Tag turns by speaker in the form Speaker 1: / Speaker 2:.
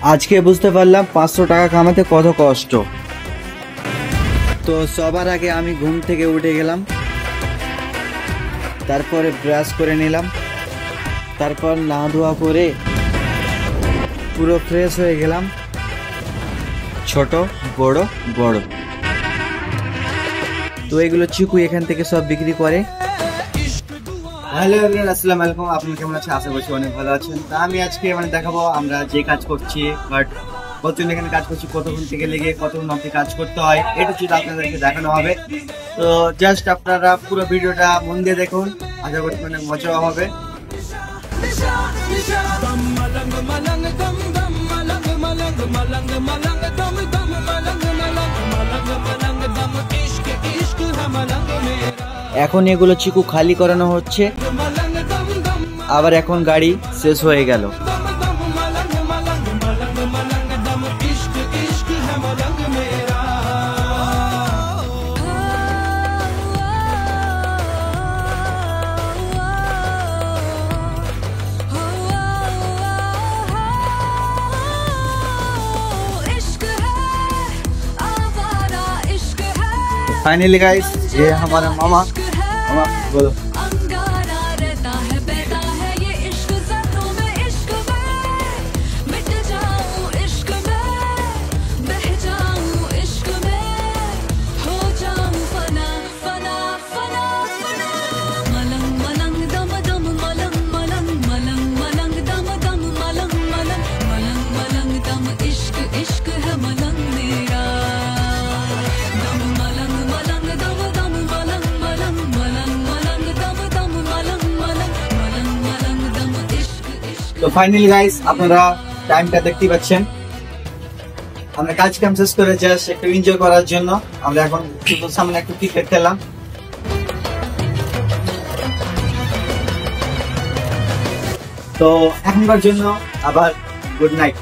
Speaker 1: আজকে বুঝতে পারলাম 500 টাকা কামাতে কত কষ্ট। তো সবার আগে আমি ঘুম থেকে উঠে গেলাম, তারপরে ব্রাশ করে নিলাম, তারপর না ধোয়া করে পুরো ফ্রেশ হয়ে গেলাম। ছোট বড় বড়, তো এগুলো চিকু এখান থেকে সব বিক্রি করে। হ্যালো এভরিওয়ান, আসসালামু আলাইকুম। আপনি কেমন আছেন? আশা করছি অনেক ভালো আছেন। তা আমি আজকে দেখাবো আমরা যে কাজ করছি, বাট কতদিন এখানে কাজ করছি, কতক্ষণ থেকে লেগে কতক্ষণ অবধি কাজ করতে হয়, এটা যদি আপনাদেরকে দেখানো হবে। তো জাস্ট আপনারা পুরো ভিডিওটা মন দিয়ে দেখুন, আশা করছি মজা হবে। এখন এগুলো চিকু খালি করানো হচ্ছে, আবার এখন গাড়ি শেষ হয়ে গেল। फाइनली गाइस, ये हमारा मामा बोलो। তো ফাইনালি গাইস, আপনারা টাইমটা দেখতে পাচ্ছেন। আমরা কাজ কাম শেষ করে জাস্ট একটু এনজয় করার জন্য আমরা এখন সামনে একটু ক্রিকেট খেললাম। তো এখনকার জন্য আবার গুড নাইট।